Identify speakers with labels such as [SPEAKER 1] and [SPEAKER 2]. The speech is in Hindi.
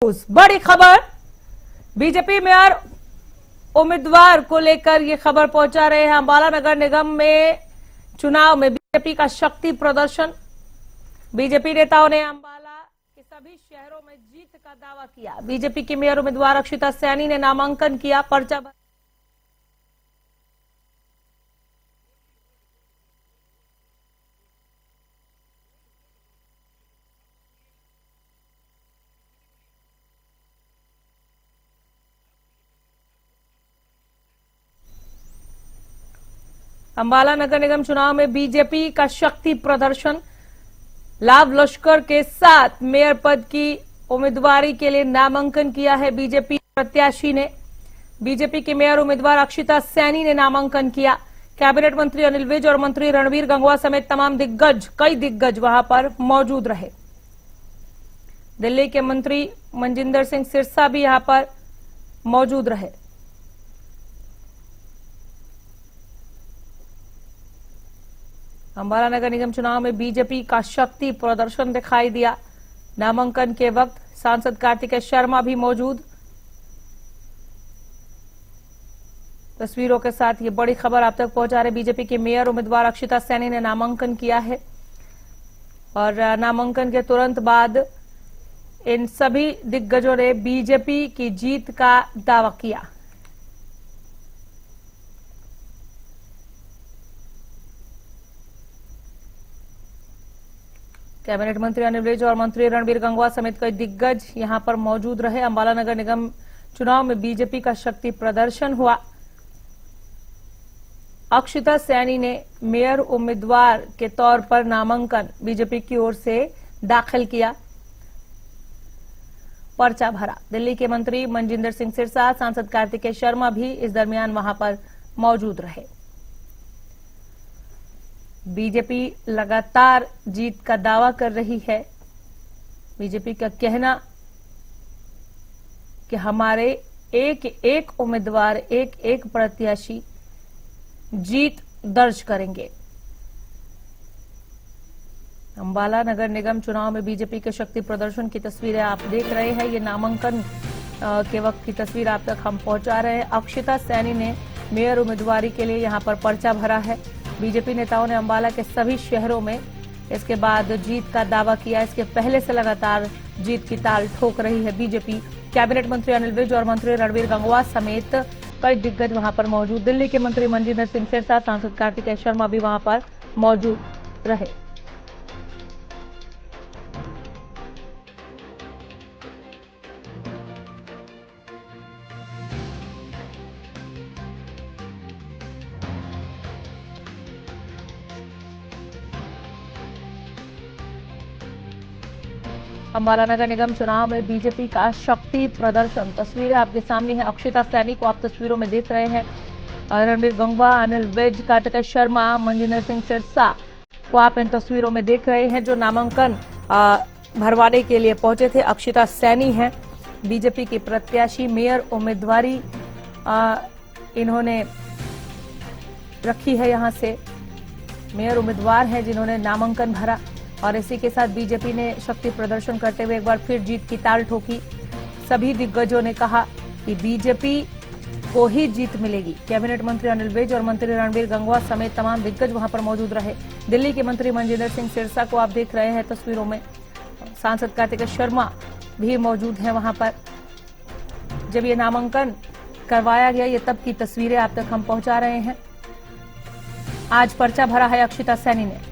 [SPEAKER 1] बड़ी खबर बीजेपी मेयर उम्मीदवार को लेकर ये खबर पहुंचा रहे हैं। अंबाला नगर निगम में चुनाव में बीजेपी का शक्ति प्रदर्शन। बीजेपी नेताओं ने अंबाला के सभी शहरों में जीत का दावा किया। बीजेपी की मेयर उम्मीदवार अक्षिता सैनी ने नामांकन किया, पर्चा भरा। अंबाला नगर निगम चुनाव में बीजेपी का शक्ति प्रदर्शन। लाभ लश्कर के साथ मेयर पद की उम्मीदवारी के लिए नामांकन किया है बीजेपी प्रत्याशी ने। बीजेपी की मेयर उम्मीदवार अक्षिता सैनी ने नामांकन किया। कैबिनेट मंत्री अनिल विज और मंत्री रणवीर गंगवा समेत तमाम कई दिग्गज वहां पर मौजूद रहे। दिल्ली के मंत्री मनजिंदर सिंह सिरसा भी यहां पर मौजूद रहे। अंबाला नगर निगम चुनाव में बीजेपी का शक्ति प्रदर्शन दिखाई दिया। नामांकन के वक्त सांसद कार्तिकेय शर्मा भी मौजूद। तस्वीरों के साथ ये बड़ी खबर आप तक पहुंचा रहे। बीजेपी की मेयर उम्मीदवार अक्षिता सैनी ने नामांकन किया है और नामांकन के तुरंत बाद इन सभी दिग्गजों ने बीजेपी की जीत का दावा किया। कैबिनेट मंत्री अनिल विज और मंत्री रणवीर गंगवा समेत कई दिग्गज यहां पर मौजूद रहे। अंबाला नगर निगम चुनाव में बीजेपी का शक्ति प्रदर्शन हुआ। अक्षिता सैनी ने मेयर उम्मीदवार के तौर पर नामांकन बीजेपी की ओर से दाखिल किया, पर्चा भरा। दिल्ली के मंत्री मनजिंदर सिंह सिरसा, सांसद कार्तिकेय शर्मा भी इस दरमियान वहां पर मौजूद रहे। बीजेपी लगातार जीत का दावा कर रही है। बीजेपी का कहना कि हमारे एक एक उम्मीदवार, एक एक प्रत्याशी जीत दर्ज करेंगे। अंबाला नगर निगम चुनाव में बीजेपी के शक्ति प्रदर्शन की तस्वीरें आप देख रहे हैं। ये नामांकन के वक्त की तस्वीर आप तक हम पहुंचा रहे हैं। अक्षिता सैनी ने मेयर उम्मीदवारी के लिए यहां पर पर्चा भरा है। बीजेपी नेताओं ने अंबाला के सभी शहरों में इसके बाद जीत का दावा किया। इसके पहले से लगातार जीत की ताल ठोक रही है बीजेपी। कैबिनेट मंत्री अनिल विज और मंत्री रणवीर गंगवा समेत कई दिग्गज वहां पर मौजूद। दिल्ली के मंत्री मनजिंदर सिंह सिरसा, सांसद कार्तिकेय शर्मा भी वहां पर मौजूद रहे। अंबाला नगर निगम चुनाव में बीजेपी का शक्ति प्रदर्शन। तस्वीरें आपके सामने है। अक्षिता सैनी को आप तस्वीरों में देख रहे हैं। रणवीर गंगवा, अनिल विज, कार्तिकेय शर्मा, मनजिंदर सिंह सिरसा को आप इन तस्वीरों में देख रहे हैं जो नामांकन भरवाने के लिए पहुंचे थे। अक्षिता सैनी है बीजेपी की प्रत्याशी। मेयर उम्मीदवारी इन्होंने रखी है। यहां से मेयर उम्मीदवार हैं जिन्होंने नामांकन भरा और इसी के साथ बीजेपी ने शक्ति प्रदर्शन करते हुए एक बार फिर जीत की ताल ठोकी। सभी दिग्गजों ने कहा कि बीजेपी को ही जीत मिलेगी। कैबिनेट मंत्री अनिल विज और मंत्री रणवीर गंगवा समेत तमाम दिग्गज वहां पर मौजूद रहे। दिल्ली के मंत्री मनजिंदर सिंह सिरसा को आप देख रहे हैं तस्वीरों में। सांसद कार्तिकेय शर्मा भी मौजूद हैं वहां पर। जब ये नामांकन करवाया गया, ये तब की तस्वीरें आप तक हम पहुंचा रहे हैं। आज पर्चा भरा है अक्षिता सैनी ने।